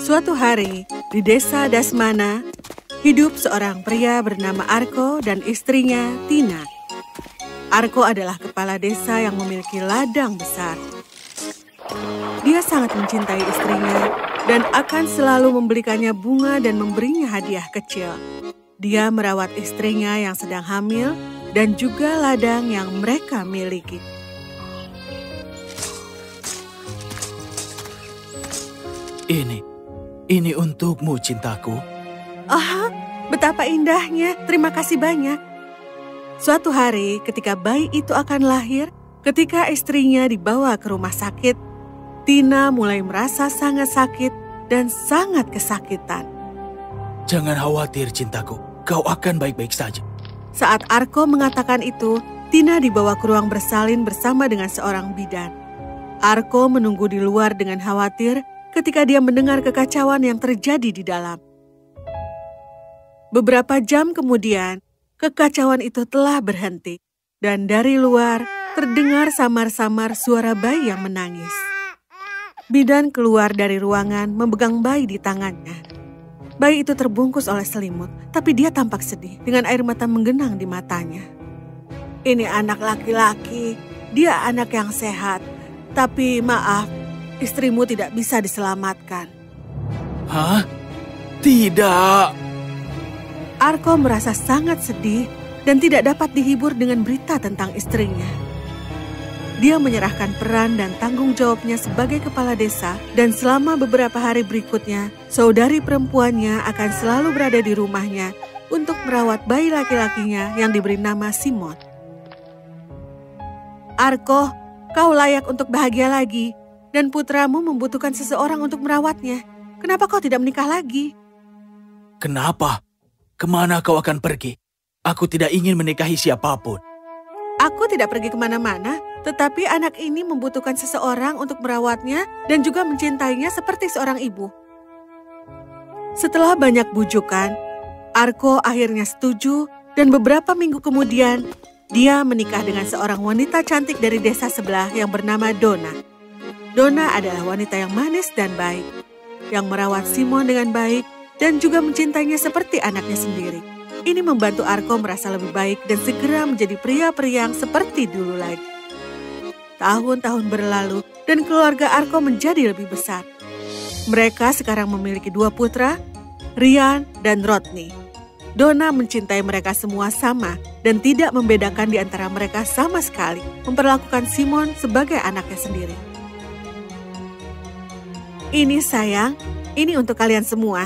Suatu hari, di desa Dasmana, hidup seorang pria bernama Arko dan istrinya, Tina. Arko adalah kepala desa yang memiliki ladang besar. Dia sangat mencintai istrinya dan akan selalu membelikannya bunga dan memberinya hadiah kecil. Dia merawat istrinya yang sedang hamil dan juga ladang yang mereka miliki. Ini untukmu, cintaku. Oh, betapa indahnya. Terima kasih banyak. Suatu hari, ketika bayi itu akan lahir, ketika istrinya dibawa ke rumah sakit, Tina mulai merasa sangat sakit dan sangat kesakitan. Jangan khawatir, cintaku. Kau akan baik-baik saja. Saat Arko mengatakan itu, Tina dibawa ke ruang bersalin bersama dengan seorang bidan. Arko menunggu di luar dengan khawatir ketika dia mendengar kekacauan yang terjadi di dalam. Beberapa jam kemudian, kekacauan itu telah berhenti, dan dari luar terdengar samar-samar suara bayi yang menangis. Bidan keluar dari ruangan memegang bayi di tangannya. Bayi itu terbungkus oleh selimut, tapi dia tampak sedih dengan air mata menggenang di matanya. Ini anak laki-laki, dia anak yang sehat, tapi maaf, istrimu tidak bisa diselamatkan. Hah? Tidak. Arko merasa sangat sedih dan tidak dapat dihibur dengan berita tentang istrinya. Dia menyerahkan peran dan tanggung jawabnya sebagai kepala desa, dan selama beberapa hari berikutnya, saudari perempuannya akan selalu berada di rumahnya untuk merawat bayi laki-lakinya yang diberi nama Simon. Arko, kau layak untuk bahagia lagi, dan putramu membutuhkan seseorang untuk merawatnya. Kenapa kau tidak menikah lagi? Kenapa? Kemana kau akan pergi? Aku tidak ingin menikahi siapapun. Aku tidak pergi kemana-mana, tetapi anak ini membutuhkan seseorang untuk merawatnya dan juga mencintainya seperti seorang ibu. Setelah banyak bujukan, Arko akhirnya setuju dan beberapa minggu kemudian, dia menikah dengan seorang wanita cantik dari desa sebelah yang bernama Donna. Donna adalah wanita yang manis dan baik, yang merawat Simon dengan baik dan juga mencintainya seperti anaknya sendiri. Ini membantu Arko merasa lebih baik dan segera menjadi pria periang seperti dulu lagi. Tahun-tahun berlalu dan keluarga Arko menjadi lebih besar. Mereka sekarang memiliki 2 putra, Ryan dan Rodney. Donna mencintai mereka semua sama dan tidak membedakan di antara mereka sama sekali, memperlakukan Simon sebagai anaknya sendiri. Ini sayang, ini untuk kalian semua.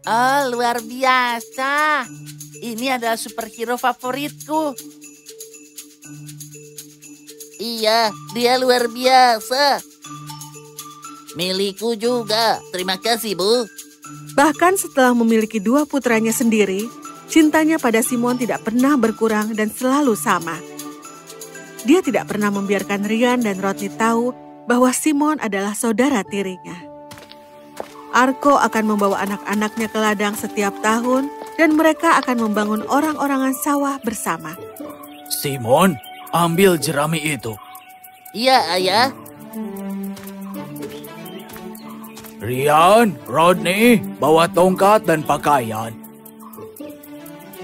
Oh, luar biasa. Ini adalah superhero favoritku. Iya, dia luar biasa. Milikku juga. Terima kasih, Bu. Bahkan setelah memiliki 2 putranya sendiri, cintanya pada Simon tidak pernah berkurang dan selalu sama. Dia tidak pernah membiarkan Ryan dan Rodney tahu bahwa Simon adalah saudara tirinya. Arko akan membawa anak-anaknya ke ladang setiap tahun dan mereka akan membangun orang-orangan sawah bersama. Simon, ambil jerami itu. Iya, Ayah. Ryan, Rodney, bawa tongkat dan pakaian.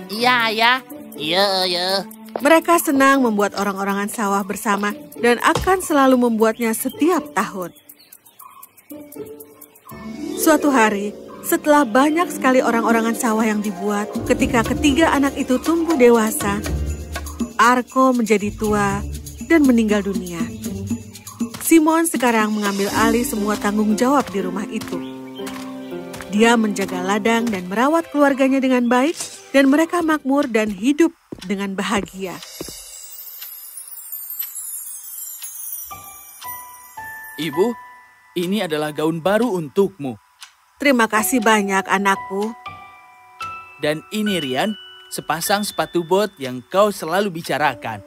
Iya, Ayah. Iya, Ayah. Mereka senang membuat orang-orangan sawah bersama dan akan selalu membuatnya setiap tahun. Suatu hari, setelah banyak sekali orang-orangan sawah yang dibuat, ketika ketiga anak itu tumbuh dewasa, Arko menjadi tua dan meninggal dunia. Simon sekarang mengambil alih semua tanggung jawab di rumah itu. Dia menjaga ladang dan merawat keluarganya dengan baik, dan mereka makmur dan hidup dengan bahagia. Ibu, ini adalah gaun baru untukmu. Terima kasih banyak, anakku. Dan ini, Ryan, sepasang sepatu bot yang kau selalu bicarakan.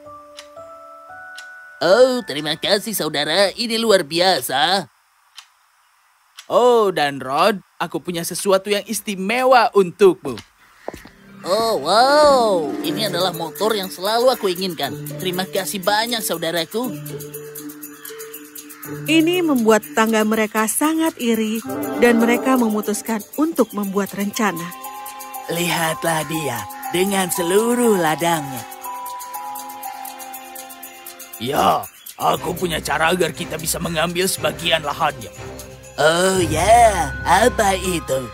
Oh, terima kasih, saudara. Ini luar biasa. Oh, dan Rod, aku punya sesuatu yang istimewa untukmu. Oh, wow. Ini adalah motor yang selalu aku inginkan. Terima kasih banyak, saudaraku. Ini membuat tetangga mereka sangat iri dan mereka memutuskan untuk membuat rencana. Lihatlah dia dengan seluruh ladangnya. Ya, aku punya cara agar kita bisa mengambil sebagian lahannya. Oh ya, apa itu?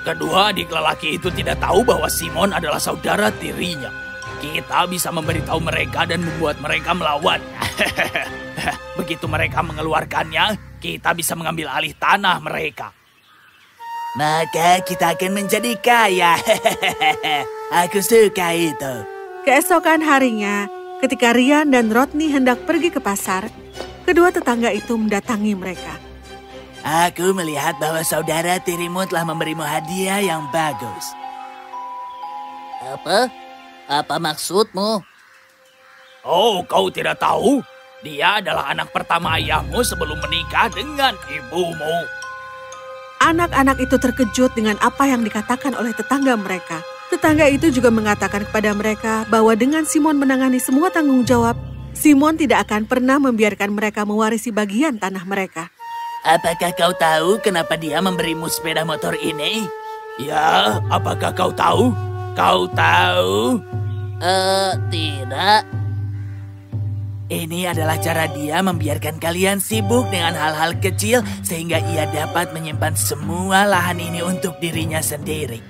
Kedua adik lelaki itu tidak tahu bahwa Simon adalah saudara tirinya. Kita bisa memberitahu mereka dan membuat mereka melawan. Begitu mereka mengeluarkannya, kita bisa mengambil alih tanah mereka. Maka kita akan menjadi kaya. Aku suka itu. Keesokan harinya, ketika Ryan dan Rodney hendak pergi ke pasar, kedua tetangga itu mendatangi mereka. Aku melihat bahwa saudara tirimu telah memberimu hadiah yang bagus. Apa? Apa maksudmu? Oh, kau tidak tahu? Dia adalah anak pertama ayahmu sebelum menikah dengan ibumu. Anak-anak itu terkejut dengan apa yang dikatakan oleh tetangga mereka. Tetangga itu juga mengatakan kepada mereka bahwa dengan Simon menangani semua tanggung jawab, Simon tidak akan pernah membiarkan mereka mewarisi bagian tanah mereka. Apakah kau tahu kenapa dia memberimu sepeda motor ini? Ya, apakah kau tahu? Kau tahu? Tidak. Ini adalah cara dia membiarkan kalian sibuk dengan hal-hal kecil sehingga ia dapat menyimpan semua lahan ini untuk dirinya sendiri.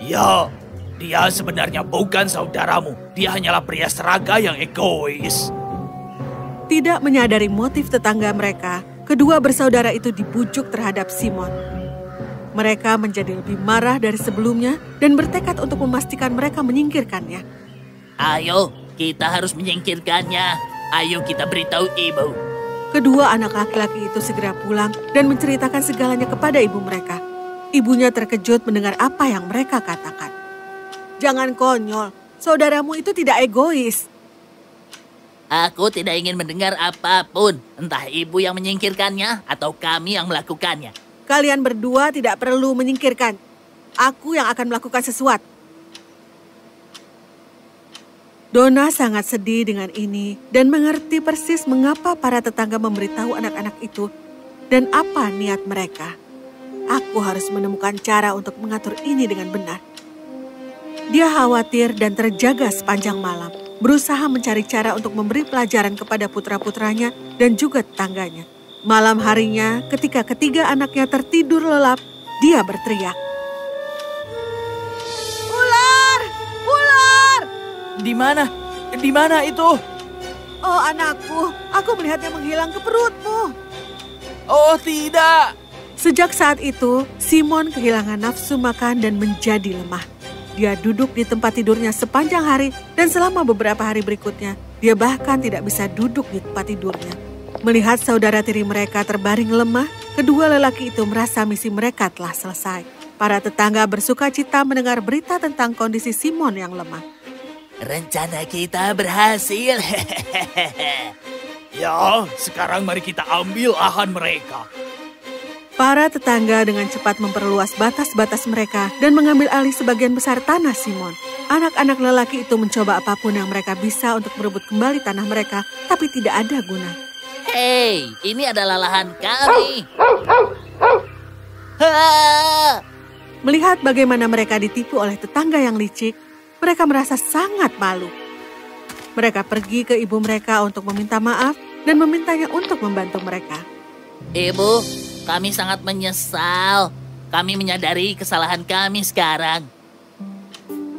Ya, dia sebenarnya bukan saudaramu. Dia hanyalah pria seraga yang egois. Tidak menyadari motif tetangga mereka, kedua bersaudara itu dibujuk terhadap Simon. Mereka menjadi lebih marah dari sebelumnya dan bertekad untuk memastikan mereka menyingkirkannya. Ayo, kita harus menyingkirkannya. Ayo kita beritahu ibu. Kedua anak laki-laki itu segera pulang dan menceritakan segalanya kepada ibu mereka. Ibunya terkejut mendengar apa yang mereka katakan. Jangan konyol, saudaramu itu tidak egois. Aku tidak ingin mendengar apapun. Entah ibu yang menyingkirkannya atau kami yang melakukannya. Kalian berdua tidak perlu menyingkirkan. Aku yang akan melakukan sesuatu. Donna sangat sedih dengan ini dan mengerti persis mengapa para tetangga memberitahu anak-anak itu dan apa niat mereka. Aku harus menemukan cara untuk mengatur ini dengan benar. Dia khawatir dan terjaga sepanjang malam, berusaha mencari cara untuk memberi pelajaran kepada putra-putranya dan juga tetangganya. Malam harinya, ketika ketiga anaknya tertidur lelap, dia berteriak. Ular! Ular! Di mana? Di mana itu? Oh anakku, aku melihatnya menghilang ke perutmu. Oh tidak! Sejak saat itu, Simon kehilangan nafsu makan dan menjadi lemah. Dia duduk di tempat tidurnya sepanjang hari dan selama beberapa hari berikutnya, dia bahkan tidak bisa duduk di tempat tidurnya. Melihat saudara tiri mereka terbaring lemah, kedua lelaki itu merasa misi mereka telah selesai. Para tetangga bersuka cita mendengar berita tentang kondisi Simon yang lemah. Rencana kita berhasil. Ya, sekarang mari kita ambil lahan mereka. Para tetangga dengan cepat memperluas batas-batas mereka dan mengambil alih sebagian besar tanah Simon. Anak-anak lelaki itu mencoba apapun yang mereka bisa untuk merebut kembali tanah mereka, tapi tidak ada guna. Hei, ini adalah lahan kami. Melihat bagaimana mereka ditipu oleh tetangga yang licik, mereka merasa sangat malu. Mereka pergi ke ibu mereka untuk meminta maaf dan memintanya untuk membantu mereka. Ibu, kami sangat menyesal. Kami menyadari kesalahan kami sekarang.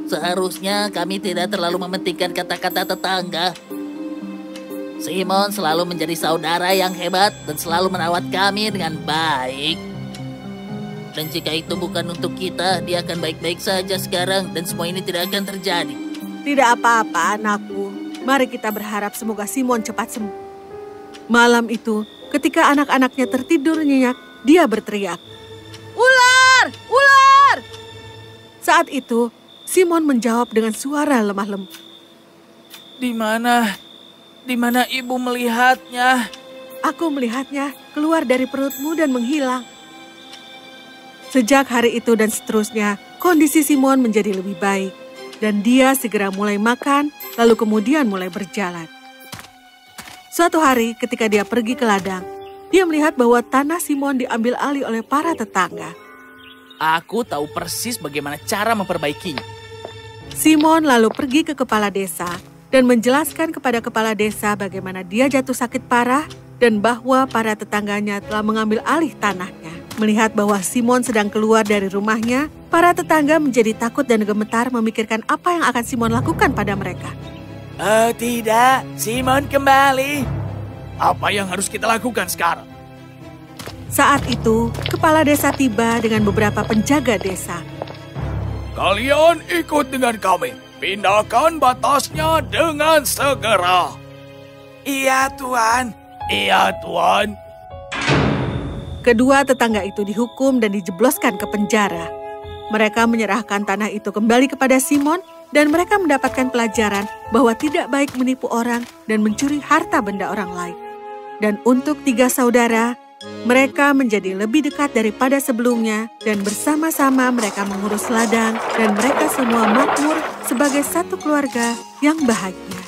Seharusnya kami tidak terlalu mementingkan kata-kata tetangga. Simon selalu menjadi saudara yang hebat dan selalu merawat kami dengan baik. Dan jika itu bukan untuk kita, dia akan baik-baik saja sekarang dan semua ini tidak akan terjadi. Tidak apa-apa anakku. Mari kita berharap semoga Simon cepat sembuh. Malam itu, ketika anak-anaknya tertidur nyenyak, dia berteriak. Ular! Ular! Saat itu, Simon menjawab dengan suara lemah lembut. Di mana? Di mana ibu melihatnya? Aku melihatnya keluar dari perutmu dan menghilang. Sejak hari itu dan seterusnya, kondisi Simon menjadi lebih baik. Dan dia segera mulai makan, lalu kemudian mulai berjalan. Suatu hari ketika dia pergi ke ladang, dia melihat bahwa tanah Simon diambil alih oleh para tetangga. Aku tahu persis bagaimana cara memperbaikinya. Simon lalu pergi ke kepala desa dan menjelaskan kepada kepala desa bagaimana dia jatuh sakit parah dan bahwa para tetangganya telah mengambil alih tanahnya. Melihat bahwa Simon sedang keluar dari rumahnya, para tetangga menjadi takut dan gemetar memikirkan apa yang akan Simon lakukan pada mereka. Oh tidak, Simon kembali. Apa yang harus kita lakukan sekarang? Saat itu, kepala desa tiba dengan beberapa penjaga desa. Kalian ikut dengan kami. Pindahkan batasnya dengan segera. Iya, Tuan. Iya, Tuan. Kedua tetangga itu dihukum dan dijebloskan ke penjara. Mereka menyerahkan tanah itu kembali kepada Simon dan mereka mendapatkan pelajaran bahwa tidak baik menipu orang dan mencuri harta benda orang lain. Dan untuk 3 saudara, mereka menjadi lebih dekat daripada sebelumnya dan bersama-sama mereka mengurus ladang dan mereka semua makmur sebagai satu keluarga yang bahagia.